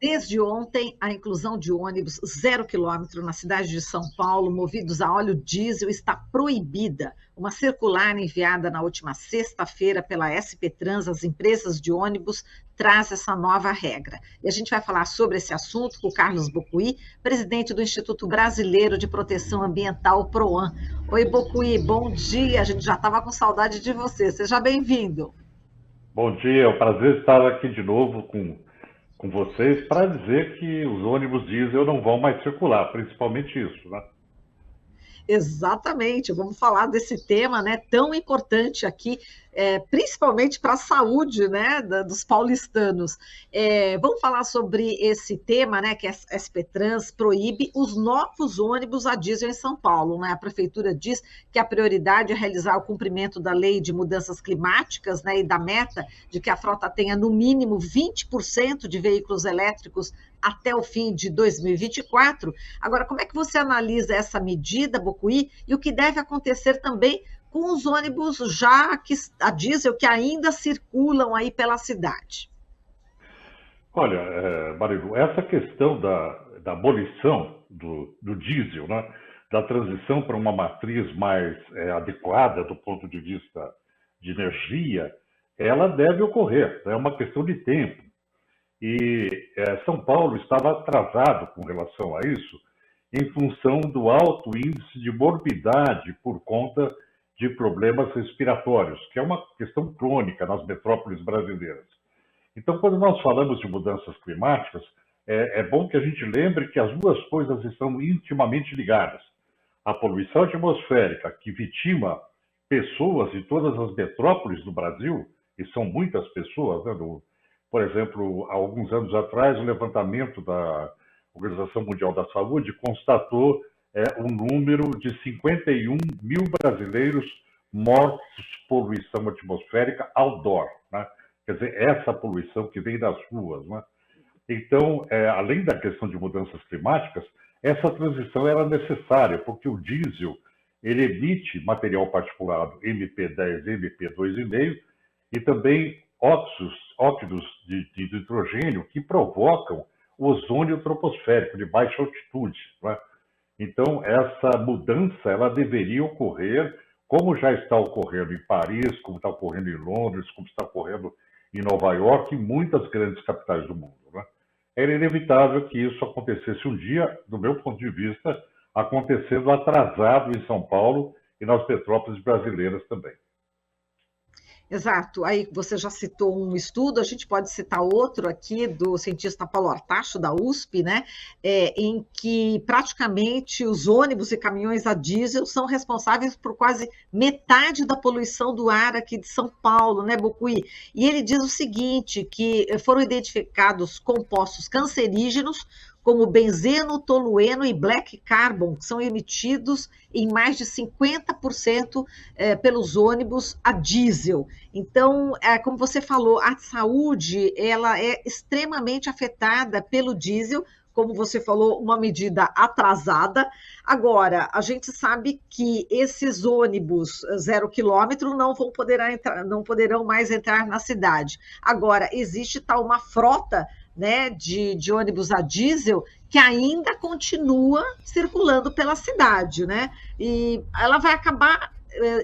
Desde ontem, a inclusão de ônibus 0 km na cidade de São Paulo, movidos a óleo diesel, está proibida. Uma circular enviada na última sexta-feira pela SP Trans às empresas de ônibus traz essa nova regra. E a gente vai falar sobre esse assunto com o Carlos Bocuí, presidente do Instituto Brasileiro de Proteção Ambiental, PROAM. Oi, Bocuí, bom dia. A gente já estava com saudade de você. Seja bem-vindo. Bom dia, é um prazer estar aqui de novo com vocês para dizer que os ônibus diesel não vão mais circular, principalmente isso, né? Exatamente, vamos falar desse tema, né, tão importante aqui, principalmente para a saúde, né, dos paulistanos. Vamos falar sobre esse tema, né, que a SP Trans proíbe os novos ônibus a diesel em São Paulo, né? A prefeitura diz que a prioridade é realizar o cumprimento da lei de mudanças climáticas, né, e da meta de que a frota tenha no mínimo 20% de veículos elétricos até o fim de 2024. Agora, como é que você analisa essa medida, Bocuí, e o que deve acontecer também com os ônibus a diesel que ainda circulam aí pela cidade? Olha, Marilu, essa questão da abolição do diesel, né, da transição para uma matriz mais adequada do ponto de vista de energia, ela deve ocorrer, é uma questão de tempo. E São Paulo estava atrasado com relação a isso, em função do alto índice de morbidade por conta de problemas respiratórios, que é uma questão crônica nas metrópoles brasileiras. Então, quando nós falamos de mudanças climáticas, é bom que a gente lembre que as duas coisas estão intimamente ligadas. A poluição atmosférica, que vitima pessoas em todas as metrópoles do Brasil, e são muitas pessoas, né, por exemplo, há alguns anos atrás, o levantamento da Organização Mundial da Saúde constatou um número de 51 mil brasileiros mortos por poluição atmosférica outdoor, né? Quer dizer, essa poluição que vem das ruas, né? Então, além da questão de mudanças climáticas, essa transição era necessária, porque o diesel ele emite material particulado MP10, MP2,5 e também óxidos de nitrogênio que provocam o ozônio troposférico de baixa altitude, né? Então, essa mudança ela deveria ocorrer, como já está ocorrendo em Paris, como está ocorrendo em Londres, como está ocorrendo em Nova York e muitas grandes capitais do mundo, né? Era inevitável que isso acontecesse um dia, do meu ponto de vista, acontecendo atrasado em São Paulo e nas metrópoles brasileiras também. Exato. Aí você já citou um estudo, a gente pode citar outro aqui do cientista Paulo Artacho, da USP, né? Em que praticamente os ônibus e caminhões a diesel são responsáveis por quase metade da poluição do ar aqui de São Paulo, né, Bocuí? E ele diz o seguinte, que foram identificados compostos cancerígenos como benzeno, tolueno e black carbon, que são emitidos em mais de 50% pelos ônibus a diesel. Então, como você falou, a saúde ela é extremamente afetada pelo diesel, como você falou, uma medida atrasada. Agora, a gente sabe que esses ônibus 0 km não poderão mais entrar na cidade. Agora, existe uma frota, né, de ônibus a diesel que ainda continua circulando pela cidade, né? E ela vai acabar,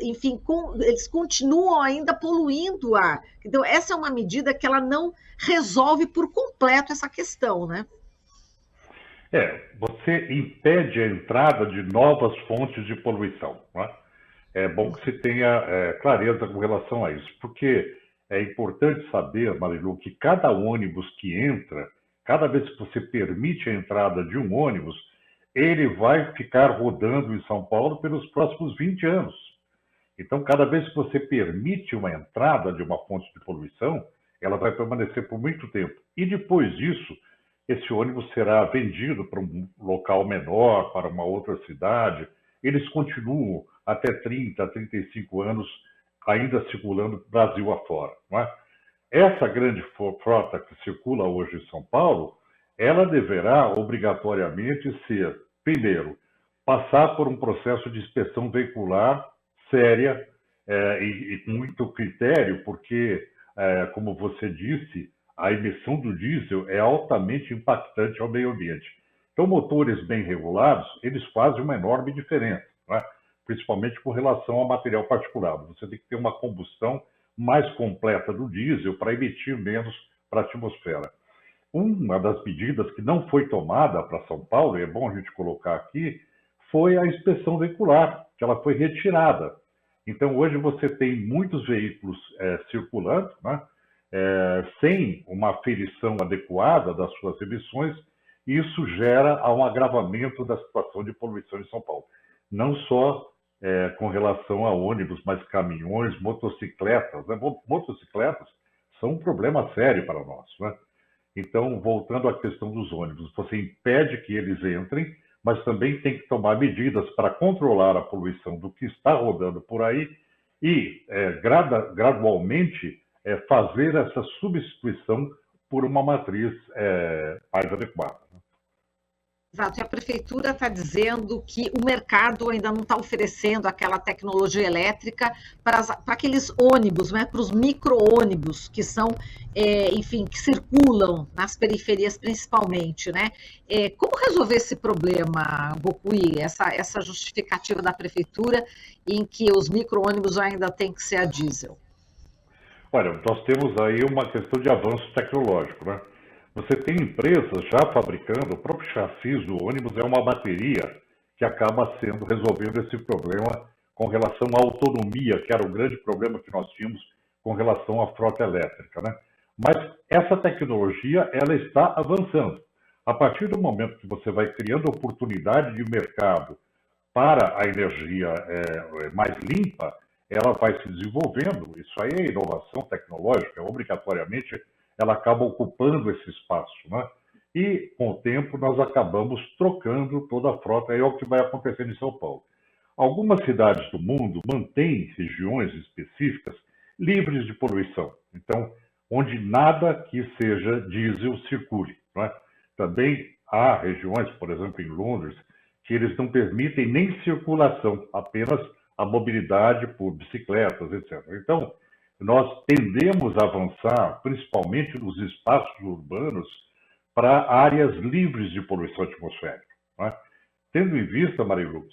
enfim, eles continuam ainda poluindo o ar. Então, essa é uma medida que ela não resolve por completo essa questão, né? Você impede a entrada de novas fontes de poluição, né? É bom que se tenha clareza com relação a isso, porque é importante saber, Marilu, que cada ônibus que entra, cada vez que você permite a entrada de um ônibus, ele vai ficar rodando em São Paulo pelos próximos 20 anos. Então, cada vez que você permite uma entrada de uma fonte de poluição, ela vai permanecer por muito tempo. E depois disso, esse ônibus será vendido para um local menor, para uma outra cidade. Eles continuam até 30, 35 anos ainda circulando Brasil afora, não é? Essa grande frota que circula hoje em São Paulo, ela deverá obrigatoriamente ser, primeiro, passar por um processo de inspeção veicular séria e com muito critério, porque, como você disse, a emissão do diesel é altamente impactante ao meio ambiente. Então, motores bem regulados, eles fazem uma enorme diferença, né? Principalmente com relação ao material particulado. Você tem que ter uma combustão mais completa do diesel para emitir menos para a atmosfera. Uma das medidas que não foi tomada para São Paulo, e é bom a gente colocar aqui, foi a inspeção veicular, que ela foi retirada. Então, hoje você tem muitos veículos circulando, né, sem uma aferição adequada das suas emissões, e isso gera um agravamento da situação de poluição em São Paulo. Não só com relação a ônibus, mas caminhões, motocicletas. Né? Motocicletas são um problema sério para nós, né? Então, voltando à questão dos ônibus, você impede que eles entrem, mas também tem que tomar medidas para controlar a poluição do que está rodando por aí e, gradualmente, fazer essa substituição por uma matriz mais adequada. Exato, e a prefeitura está dizendo que o mercado ainda não está oferecendo aquela tecnologia elétrica para aqueles ônibus, né, para os micro-ônibus que são, enfim, que circulam nas periferias principalmente, né? Como resolver esse problema, Bocuí, essa justificativa da prefeitura em que os micro-ônibus ainda têm que ser a diesel? Olha, nós temos aí uma questão de avanço tecnológico, né? Você tem empresas já fabricando, o próprio chassi do ônibus é uma bateria que acaba resolvendo esse problema com relação à autonomia, que era o grande problema que nós tínhamos com relação à frota elétrica, né? Mas essa tecnologia, ela está avançando. A partir do momento que você vai criando oportunidade de mercado para a energia mais limpa, ela vai se desenvolvendo. Isso aí é inovação tecnológica, obrigatoriamente ela acaba ocupando esse espaço, né? E, com o tempo, nós acabamos trocando toda a frota, é o que vai acontecendo em São Paulo. Algumas cidades do mundo mantêm regiões específicas livres de poluição, então, onde nada que seja diesel circule, né? Também há regiões, por exemplo, em Londres, que eles não permitem nem circulação, apenas a mobilidade por bicicletas, etc. Então, nós tendemos a avançar, principalmente nos espaços urbanos, para áreas livres de poluição atmosférica, né? Tendo em vista, Marilu,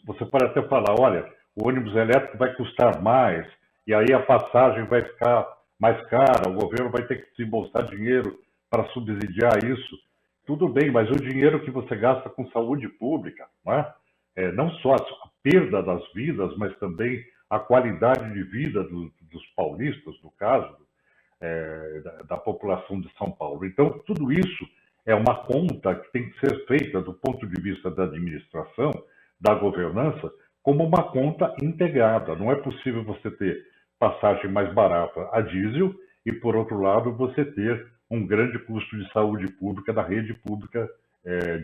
você pode até falar, olha, o ônibus elétrico vai custar mais, e aí a passagem vai ficar mais cara, o governo vai ter que desembolsar dinheiro para subsidiar isso. Tudo bem, mas o dinheiro que você gasta com saúde pública, né? Não só a perda das vidas, mas também a qualidade de vida dos paulistas, no caso, da população de São Paulo. Então, tudo isso é uma conta que tem que ser feita do ponto de vista da administração, da governança, como uma conta integrada. Não é possível você ter passagem mais barata a diesel e, por outro lado, você ter um grande custo de saúde pública da rede pública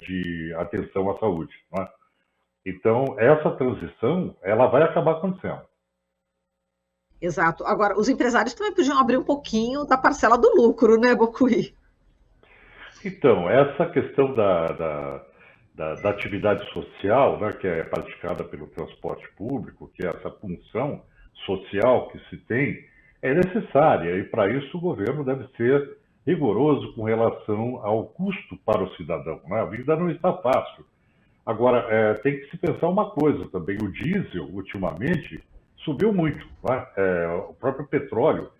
de atenção à saúde, não é? Então, essa transição, ela vai acabar acontecendo. Exato. Agora, os empresários também podiam abrir um pouquinho da parcela do lucro, né, Bocuí? Então, essa questão da atividade social, né, que é praticada pelo transporte público, que é essa função social que se tem, é necessária, e para isso o governo deve ser rigoroso com relação ao custo para o cidadão, né? A vida não está fácil. Agora, tem que se pensar uma coisa também, o diesel, ultimamente, subiu muito, né? O próprio petróleo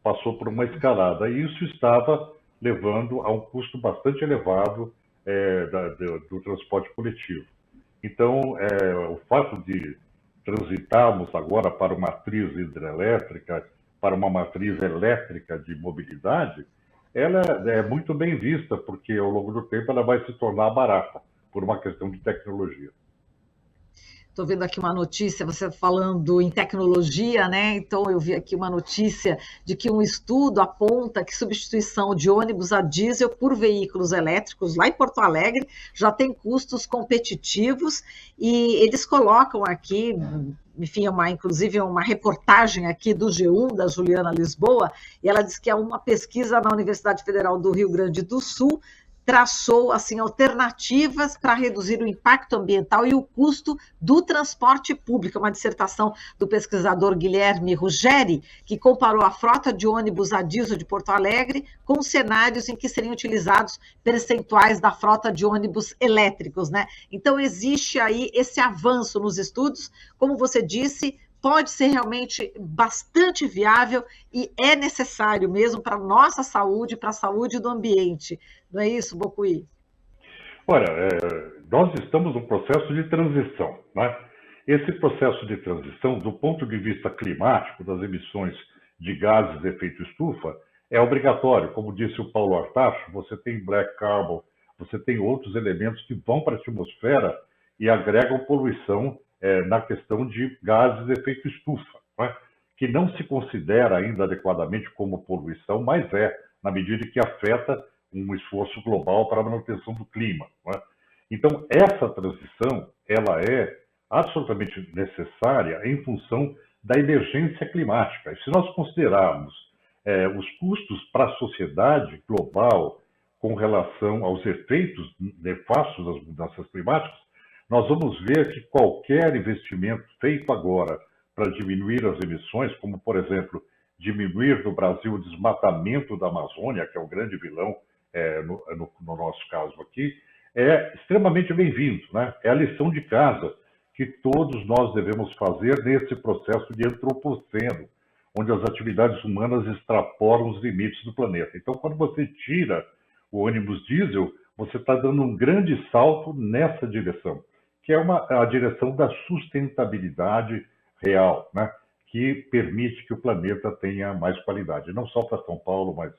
passou por uma escalada, e isso estava levando a um custo bastante elevado do transporte coletivo. Então, o fato de transitarmos agora para uma matriz hidrelétrica, para uma matriz elétrica de mobilidade, ela é muito bem vista, porque ao longo do tempo ela vai se tornar barata, por uma questão de tecnologia. Estou vendo aqui uma notícia, você falando em tecnologia, né? Então eu vi aqui uma notícia de que um estudo aponta que substituição de ônibus a diesel por veículos elétricos lá em Porto Alegre já tem custos competitivos, e eles colocam aqui, enfim, inclusive uma reportagem aqui do G1, da Juliana Lisboa, e ela diz que é uma pesquisa na Universidade Federal do Rio Grande do Sul traçou assim alternativas para reduzir o impacto ambiental e o custo do transporte público. É uma dissertação do pesquisador Guilherme Ruggeri, que comparou a frota de ônibus a diesel de Porto Alegre com cenários em que seriam utilizados percentuais da frota de ônibus elétricos, né? Então existe aí esse avanço nos estudos, como você disse, pode ser realmente bastante viável e é necessário mesmo para a nossa saúde, para a saúde do ambiente. Não é isso, Bocuí? Olha, nós estamos num processo de transição, né? Esse processo de transição, do ponto de vista climático, das emissões de gases de efeito estufa, é obrigatório. Como disse o Paulo Artacho, você tem black carbon, você tem outros elementos que vão para a atmosfera e agregam poluição na questão de gases de efeito estufa, né? Que não se considera ainda adequadamente como poluição, mas na medida que afeta um esforço global para a manutenção do clima, né? Então, essa transição ela é absolutamente necessária em função da emergência climática. E se nós considerarmos os custos para a sociedade global com relação aos efeitos nefastos das mudanças climáticas, nós vamos ver que qualquer investimento feito agora para diminuir as emissões, como, por exemplo, diminuir no Brasil o desmatamento da Amazônia, que é o grande vilão no nosso caso aqui, é extremamente bem-vindo, né? É a lição de casa que todos nós devemos fazer nesse processo de antropoceno, onde as atividades humanas extrapolam os limites do planeta. Então, quando você tira o ônibus diesel, você está dando um grande salto nessa direção, que é a direção da sustentabilidade real, né? Que permite que o planeta tenha mais qualidade, não só para São Paulo, mas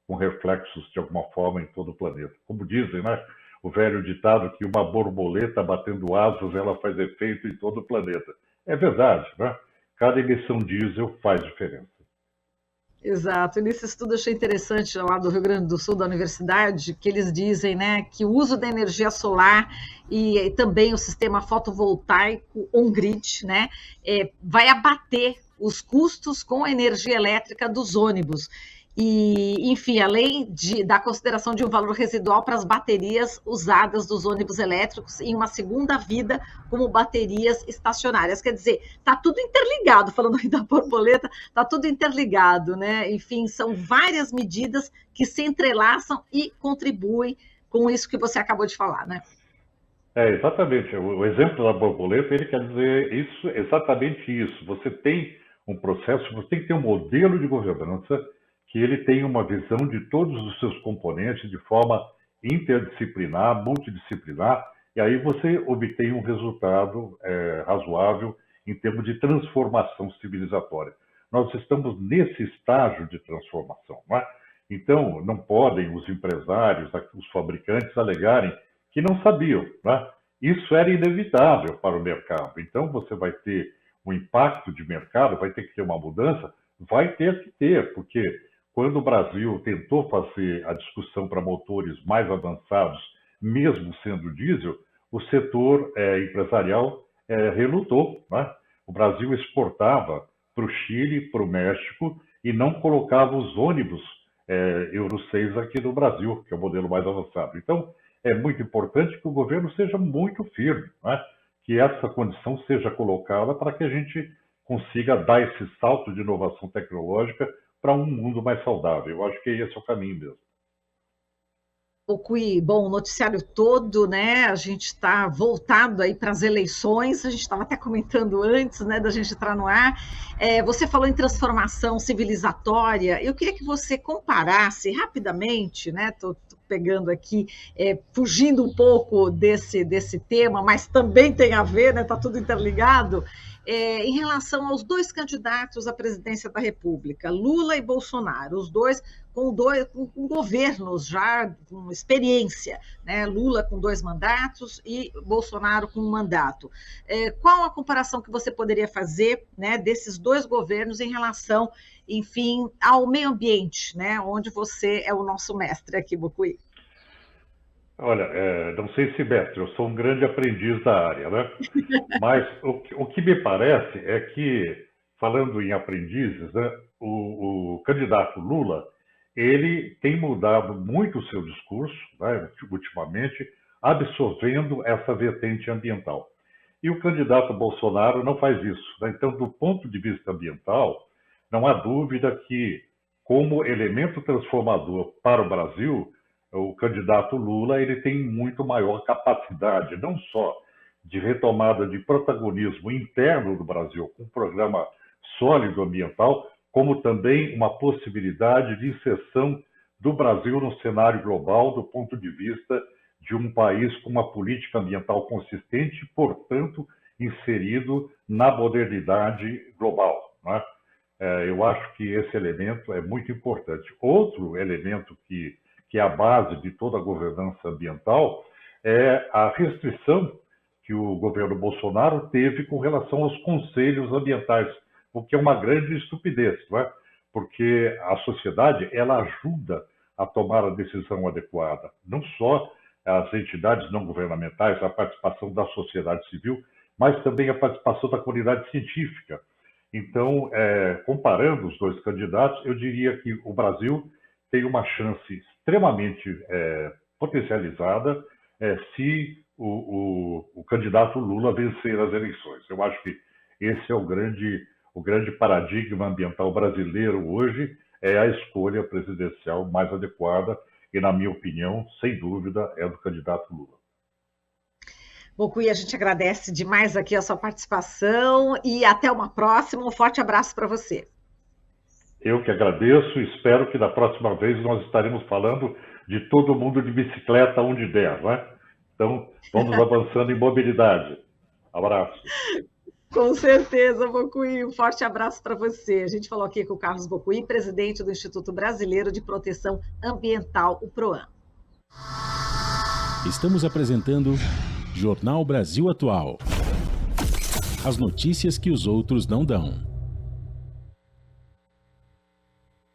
com reflexos de alguma forma em todo o planeta. Como dizem, né? O velho ditado que uma borboleta batendo asas, ela faz efeito em todo o planeta. É verdade, né? Cada emissão diesel faz diferença. Exato. E nesse estudo eu achei interessante lá do Rio Grande do Sul, da universidade, que eles dizem, né, que o uso da energia solar e também o sistema fotovoltaico on-grid, né, vai abater os custos com a energia elétrica dos ônibus. E, enfim, além da consideração de um valor residual para as baterias usadas dos ônibus elétricos em uma segunda vida como baterias estacionárias. Quer dizer, está tudo interligado, falando aí da borboleta, está tudo interligado, né? Enfim, são várias medidas que se entrelaçam e contribuem com isso que você acabou de falar, né? Exatamente. O exemplo da borboleta, ele quer dizer isso, exatamente isso. Você tem um processo, você tem que ter um modelo de governança que ele tenha uma visão de todos os seus componentes de forma interdisciplinar, multidisciplinar, e aí você obtém um resultado razoável em termos de transformação civilizatória. Nós estamos nesse estágio de transformação, não é? Então, não podem os empresários, os fabricantes alegarem que não sabiam, não é? Isso era inevitável para o mercado. Então, você vai ter um impacto de mercado, vai ter que ter uma mudança, vai ter que ter, porque quando o Brasil tentou fazer a discussão para motores mais avançados, mesmo sendo diesel, o setor empresarial relutou, né? O Brasil exportava para o Chile, para o México, e não colocava os ônibus Euro 6 aqui no Brasil, que é o modelo mais avançado. Então, é muito importante que o governo seja muito firme, né? Que essa condição seja colocada para que a gente consiga dar esse salto de inovação tecnológica para um mundo mais saudável. Eu acho que esse é o caminho mesmo. Bom, o noticiário todo, né? A gente está voltado aí para as eleições, a gente estava até comentando antes, né, da gente entrar no ar. Você falou em transformação civilizatória, eu queria que você comparasse rapidamente, né? Estou pegando aqui, fugindo um pouco desse tema, mas também tem a ver, né? Está tudo interligado. Em relação aos dois candidatos à presidência da República, Lula e Bolsonaro, os dois com governos já com experiência, né? Lula com 2 mandatos e Bolsonaro com 1 mandato. Qual a comparação que você poderia fazer, né, desses 2 governos em relação, enfim, ao meio ambiente, né, onde você é o nosso mestre aqui, Bocuí? Olha, não sei se mestre, eu sou um grande aprendiz da área, né? Mas o que me parece é que, falando em aprendizes, né, o candidato Lula, ele tem mudado muito o seu discurso, né, ultimamente, absorvendo essa vertente ambiental. E o candidato Bolsonaro não faz isso, né? Então, do ponto de vista ambiental, não há dúvida que, como elemento transformador para o Brasil, o candidato Lula ele tem muito maior capacidade, não só de retomada de protagonismo interno do Brasil, com um programa sólido ambiental, como também uma possibilidade de inserção do Brasil no cenário global do ponto de vista de um país com uma política ambiental consistente, portanto, inserido na modernidade global, né? Eu acho que esse elemento é muito importante. Outro elemento que é a base de toda a governança ambiental é a restrição que o governo Bolsonaro teve com relação aos conselhos ambientais, o que é uma grande estupidez, não é? Porque a sociedade ela ajuda a tomar a decisão adequada, não só as entidades não governamentais, a participação da sociedade civil, mas também a participação da comunidade científica. Então, comparando os dois candidatos, eu diria que o Brasil tem uma chance extremamente potencializada se o candidato Lula vencer as eleições. Eu acho que esse é o grande paradigma ambiental brasileiro hoje, é a escolha presidencial mais adequada e, na minha opinião, sem dúvida, é do candidato Lula. Bocuí, a gente agradece demais aqui a sua participação e até uma próxima. Um forte abraço para você. Eu que agradeço e espero que da próxima vez nós estaremos falando de todo mundo de bicicleta onde der, né? Então, vamos avançando em mobilidade. Abraço. Com certeza, Bocuí. Um forte abraço para você. A gente falou aqui com o Carlos Bocuí, presidente do Instituto Brasileiro de Proteção Ambiental, o PROAM. Estamos apresentando Jornal Brasil Atual. As notícias que os outros não dão.